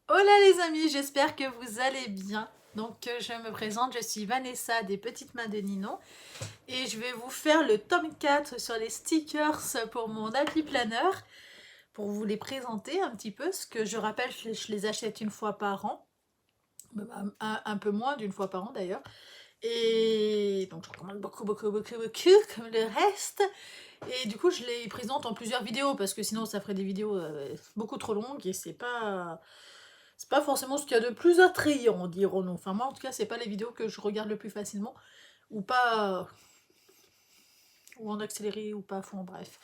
Hola les amis, j'espère que vous allez bien. Donc je me présente, je suis Vanessa des Petites Mains de Ninon et je vais vous faire le tome 4 sur les stickers pour mon Happy Planner pour vous les présenter un petit peu. Ce que je rappelle, je les achète une fois par an, même un peu moins d'une fois par an d'ailleurs. Et donc je recommande beaucoup comme le reste. Et du coup je les présente en plusieurs vidéos parce que sinon ça ferait des vidéos beaucoup trop longues et c'est pas forcément ce qu'il y a de plus attrayant, dirons-nous. Enfin, moi, en tout cas, c'est pas les vidéos que je regarde le plus facilement, ou pas, ou en accéléré, ou pas à fond, bref.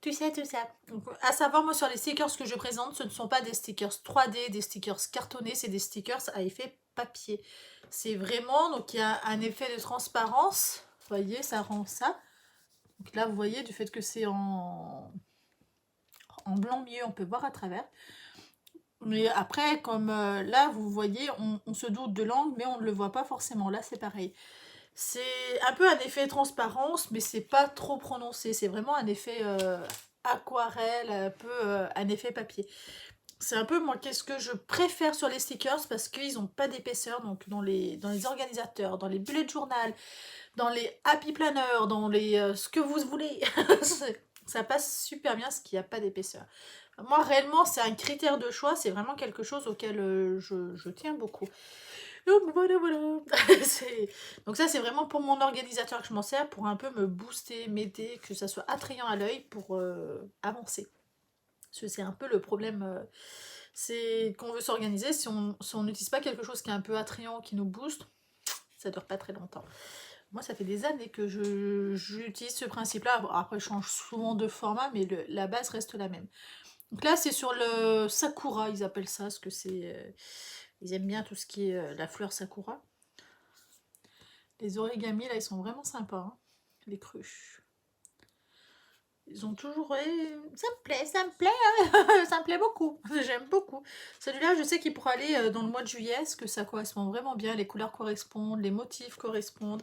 Tu sais, tout ça. Donc, à savoir, moi, sur les stickers que je présente, ce ne sont pas des stickers 3D, des stickers cartonnés, c'est des stickers à effet papier. C'est vraiment, donc il y a un effet de transparence. Vous voyez, ça rend ça. Donc là, vous voyez, du fait que c'est en blanc mieux, on peut voir à travers. Mais après, comme là, vous voyez, on se doute de l'angle, mais on ne le voit pas forcément. Là, c'est pareil. C'est un peu un effet transparence, mais c'est pas trop prononcé. C'est vraiment un effet aquarelle, un peu un effet papier. C'est un peu, moi, qu'est-ce que je préfère sur les stickers, parce qu'ils n'ont pas d'épaisseur, donc dans les organisateurs, dans les bullet journal, dans les happy planners, dans les ce que vous voulez. Ça passe super bien, ce qu'il n'y a pas d'épaisseur. Moi, réellement, c'est un critère de choix, c'est vraiment quelque chose auquel je tiens beaucoup. Donc, voilà. Donc ça, c'est vraiment pour mon organisateur que je m'en sers, pour un peu me booster, m'aider, que ça soit attrayant à l'œil pour avancer. Parce que c'est un peu le problème, c'est qu'on veut s'organiser, si on n'utilise pas quelque chose qui est un peu attrayant, qui nous booste, ça dure pas très longtemps. Moi, ça fait des années que j'utilise ce principe-là. Bon, après, je change souvent de format, mais la base reste la même. Donc là, c'est sur le sakura, ils appellent ça, parce que c'est... ils aiment bien tout ce qui est la fleur sakura. Les origamis, là, ils sont vraiment sympas, hein, les cruches. Ils ont toujours... ça me plaît, hein, ça me plaît beaucoup, j'aime beaucoup. Celui-là, je sais qu'il pourra aller dans le mois de juillet, parce que ça correspond vraiment bien, les couleurs correspondent, les motifs correspondent.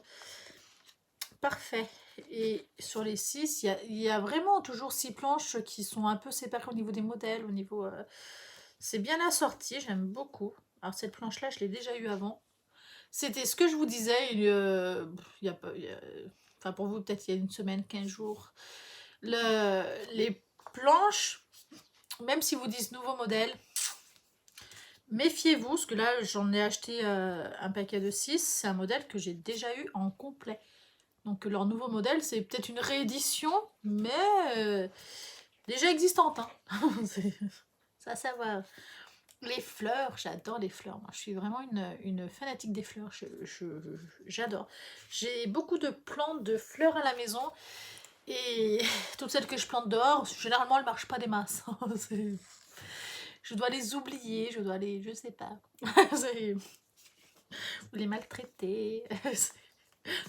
Parfait. Et sur les 6, il y a vraiment toujours 6 planches qui sont un peu séparées au niveau des modèles, au niveau... c'est bien assorti, j'aime beaucoup. Alors cette planche-là, je l'ai déjà eue avant. C'était ce que je vous disais, il y a pas... enfin pour vous, peut-être il y a une semaine, 15 jours. Les planches, même si vous dites nouveau modèle, méfiez-vous, parce que là, j'en ai acheté un paquet de 6. C'est un modèle que j'ai déjà eu en complet. Donc leur nouveau modèle, c'est peut-être une réédition, mais déjà existante. Hein. Ça, ça va. Les fleurs, j'adore les fleurs. Moi, je suis vraiment une fanatique des fleurs. J'adore. J'ai beaucoup de plantes de fleurs à la maison. Et toutes celles que je plante dehors, généralement, elles ne marchent pas des masses. Je dois les oublier, je dois les... Je sais pas. Ou les maltraiter.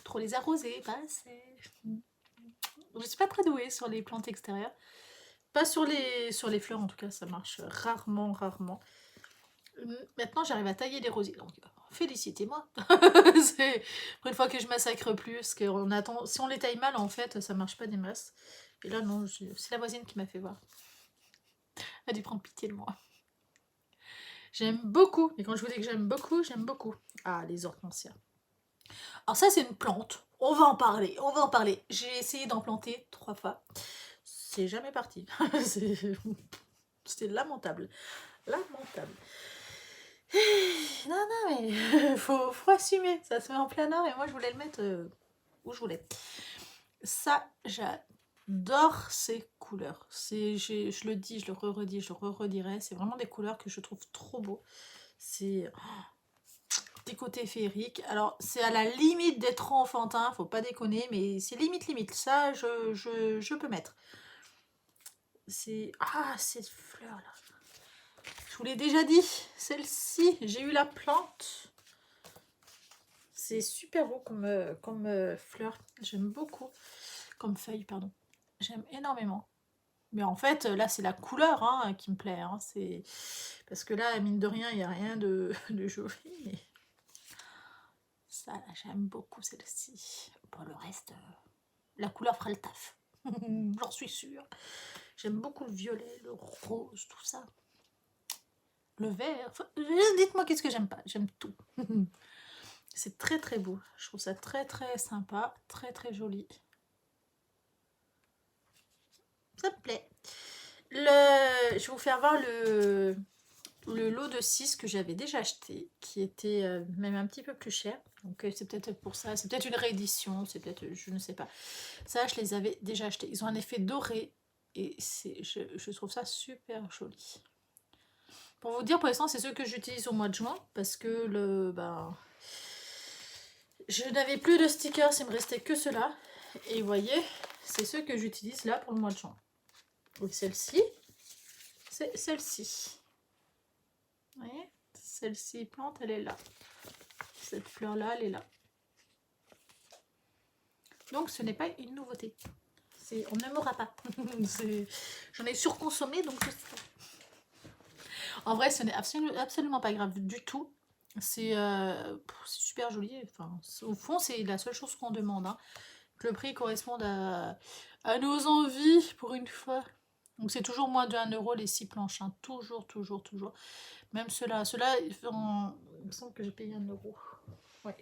Trop les arroser, pas assez. Je suis pas très douée sur les plantes extérieures. Pas sur les fleurs en tout cas, ça marche rarement, rarement. Maintenant j'arrive à tailler les rosiers, donc félicitez-moi. C'est pour une fois que je massacre plus, parce que si on les taille mal en fait, ça marche pas des masses. Et là non, c'est la voisine qui m'a fait voir. Elle a dû prendre pitié de moi. J'aime beaucoup, et quand je vous dis que j'aime beaucoup, j'aime beaucoup. Ah, les hortensias. Alors ça c'est une plante, on va en parler, on va en parler. J'ai essayé d'en planter 3 fois. C'est jamais parti. C'était lamentable. Lamentable. Non, non, mais faut assumer. Ça se met en plein air et moi je voulais le mettre où je voulais. Ça, j'adore ces couleurs. Je le dis, je le redis, je le redirai. C'est vraiment des couleurs que je trouve trop beaux. C'est des côtés féeriques. Alors, c'est à la limite d'être trop enfantin, faut pas déconner, mais c'est limite. Ça, je peux mettre. Ah, cette fleur-là. Je vous l'ai déjà dit, celle-ci, j'ai eu la plante. C'est super beau comme fleur. J'aime beaucoup. Comme feuille, pardon. J'aime énormément. Mais en fait, là, c'est la couleur hein, qui me plaît. Hein. Parce que là, mine de rien, il n'y a rien de joli. Mais ça, là, j'aime beaucoup celle-ci. Pour le reste, la couleur fera le taf. J'en suis sûre. J'aime beaucoup le violet, le rose, tout ça. le vert. Enfin, dites-moi qu'est-ce que j'aime pas. J'aime tout. C'est très très beau. Je trouve ça très très sympa, très très joli. Ça me plaît. Je vais vous faire voir le lot de 6 que j'avais déjà acheté, qui était même un petit peu plus cher. Donc c'est peut-être pour ça, c'est peut-être une réédition, c'est peut-être, je ne sais pas. Ça, je les avais déjà achetés. Ils ont un effet doré et je trouve ça super joli. Pour vous dire, pour l'instant, c'est ceux que j'utilise au mois de juin parce que je n'avais plus de stickers, il me restait que ceux-là. Et vous voyez, c'est ceux que j'utilise là pour le mois de juin. Donc celle-ci, c'est celle-ci. Vous voyez, celle-ci plante, elle est là. Cette fleur-là, elle est là. Donc ce n'est pas une nouveauté. On ne m'aura pas. J'en ai surconsommé, donc je sais pas. En vrai, ce n'est absolument pas grave du tout. C'est super joli. Enfin, au fond, c'est la seule chose qu'on demande. Hein. Que le prix corresponde à nos envies pour une fois. Donc c'est toujours moins de 1 euro les 6 planches. Hein. Toujours, toujours, toujours. Même ceux-là. Ceux-là, il me semble que j'ai payé 1 euro. Ouais.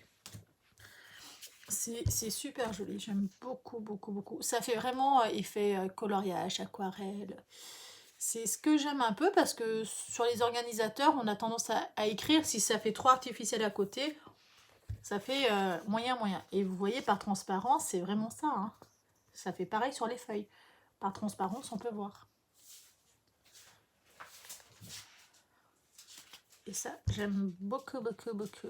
C'est super joli. J'aime beaucoup, beaucoup, beaucoup. Ça fait vraiment effet coloriage, aquarelle. C'est ce que j'aime un peu parce que sur les organisateurs, on a tendance à écrire si ça fait trop artificiel à côté. Ça fait moyen, moyen. Et vous voyez, par transparence, c'est vraiment ça. Hein. Ça fait pareil sur les feuilles. Par transparence, on peut voir. Et ça, j'aime beaucoup, beaucoup, beaucoup.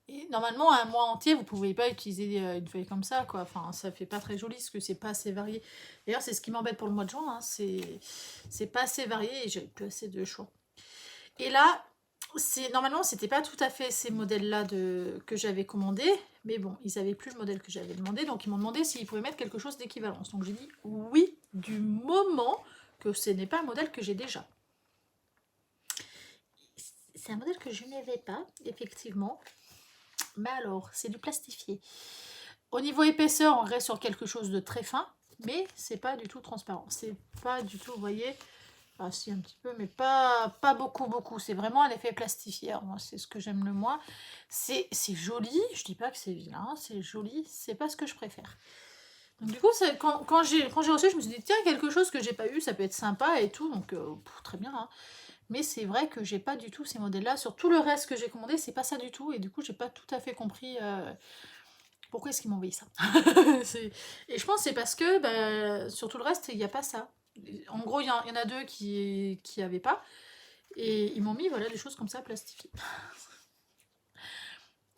Et normalement, un mois entier, vous pouvez pas utiliser une feuille comme ça, quoi. Enfin, ça fait pas très joli parce que c'est pas assez varié. D'ailleurs, c'est ce qui m'embête pour le mois de juin. Hein. C'est pas assez varié et j'ai plus assez de choix. Et là, normalement, c'était pas tout à fait ces modèles-là que j'avais commandé, mais bon, ils avaient plus le modèle que j'avais demandé, donc ils m'ont demandé s'ils pouvaient mettre quelque chose d'équivalence. Donc j'ai dit oui, du moment que ce n'est pas un modèle que j'ai déjà. C'est un modèle que je n'avais pas, effectivement. Mais alors, c'est du plastifié. Au niveau épaisseur, on reste sur quelque chose de très fin, mais c'est pas du tout transparent. C'est pas du tout, vous voyez, ah si un petit peu, mais pas beaucoup, beaucoup. C'est vraiment un effet plastifié. Moi, c'est ce que j'aime le moins. C'est joli, je dis pas que c'est vilain, c'est joli, c'est pas ce que je préfère. Donc du coup, quand j'ai reçu, je me suis dit, tiens, quelque chose que j'ai pas eu, ça peut être sympa et tout, donc très bien. Hein. Mais c'est vrai que j'ai pas du tout ces modèles-là. Sur tout le reste que j'ai commandé, c'est pas ça du tout, et du coup, j'ai pas tout à fait compris pourquoi est-ce qu'ils m'ont envoyé ça. Et je pense que c'est parce que sur tout le reste, il n'y a pas ça. En gros, il y en a 2 qui avaient pas. Et ils m'ont mis voilà, des choses comme ça plastifiées.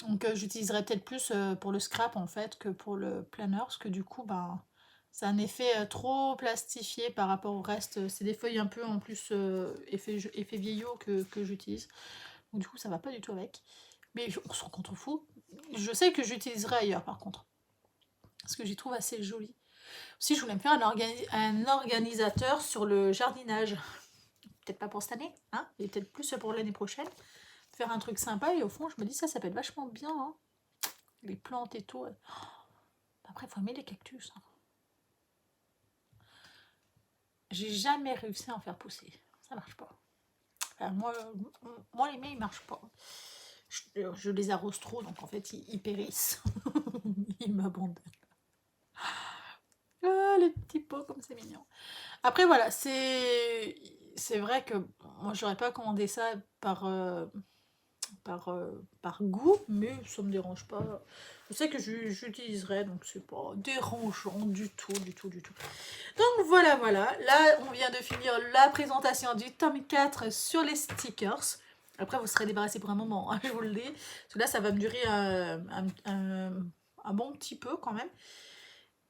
Donc j'utiliserai peut-être plus pour le scrap en fait que pour le planner. Parce que du coup, c'est un effet trop plastifié par rapport au reste. C'est des feuilles un peu en plus effet vieillot que j'utilise. Donc du coup, ça va pas du tout avec. Mais on s'en contrefout. Je sais que j'utiliserai ailleurs par contre. Parce que j'y trouve assez joli. Aussi, je voulais me faire un organisateur sur le jardinage. Peut-être pas pour cette année, hein, et peut-être plus pour l'année prochaine. Faire un truc sympa, et au fond, je me dis, ça peut être vachement bien. Hein. Les plantes et tout. Après, il faut aimer les cactus. Hein. J'ai jamais réussi à en faire pousser. Ça marche pas. Enfin, moi, les miens, ils marchent pas. Je les arrose trop, donc en fait, ils périssent. Ils m'abandonnent. Ah, les petits pots, comme c'est mignon. Après, voilà, c'est vrai que moi, j'aurais pas commandé ça par goût, mais ça me dérange pas. Je sais que j'utiliserai, donc c'est pas dérangeant du tout, du tout, du tout. Donc voilà, voilà. Là, on vient de finir la présentation du tome 4 sur les stickers. Après, vous serez débarrassé pour un moment, hein, je vous le dis. Parce que là, ça va me durer un bon petit peu quand même.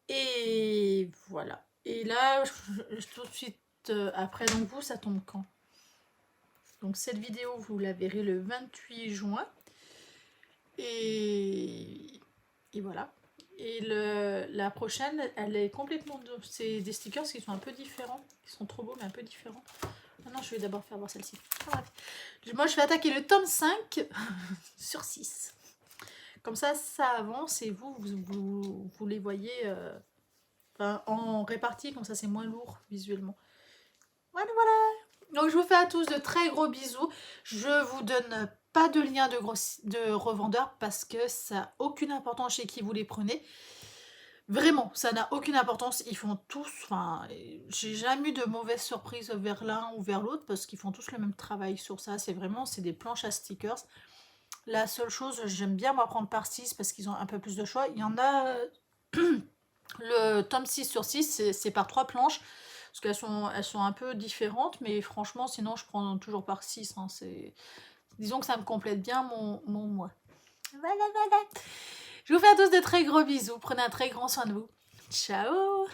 Et voilà. Et là, tout de suite après, donc vous, ça tombe quand? Donc cette vidéo, vous la verrez le 28 juin. Et voilà. Et la prochaine, elle est complètement... C'est des stickers qui sont un peu différents. Qui sont trop beaux, mais un peu différents. Ah non, je vais d'abord faire voir celle-ci. Ah, moi, je vais attaquer le tome 5 sur 6. Comme ça avance et vous les voyez en répartie. Comme ça, c'est moins lourd visuellement. Voilà, voilà. Donc je vous fais à tous de très gros bisous. Je vous donne pas de lien de revendeur parce que ça n'a aucune importance chez qui vous les prenez. Vraiment, ça n'a aucune importance. Ils font tous, enfin, j'ai jamais eu de mauvaise surprise vers l'un ou vers l'autre parce qu'ils font tous le même travail sur ça. C'est des planches à stickers. La seule chose, j'aime bien m'apprendre par 6 parce qu'ils ont un peu plus de choix. Il y en a, le tome 6 sur 6, c'est par 3 planches. Parce elles sont un peu différentes, mais franchement, sinon, je prends toujours par 6. Hein, disons que ça me complète bien mon mois. Voilà, voilà. Je vous fais à tous de très gros bisous. Prenez un très grand soin de vous. Ciao!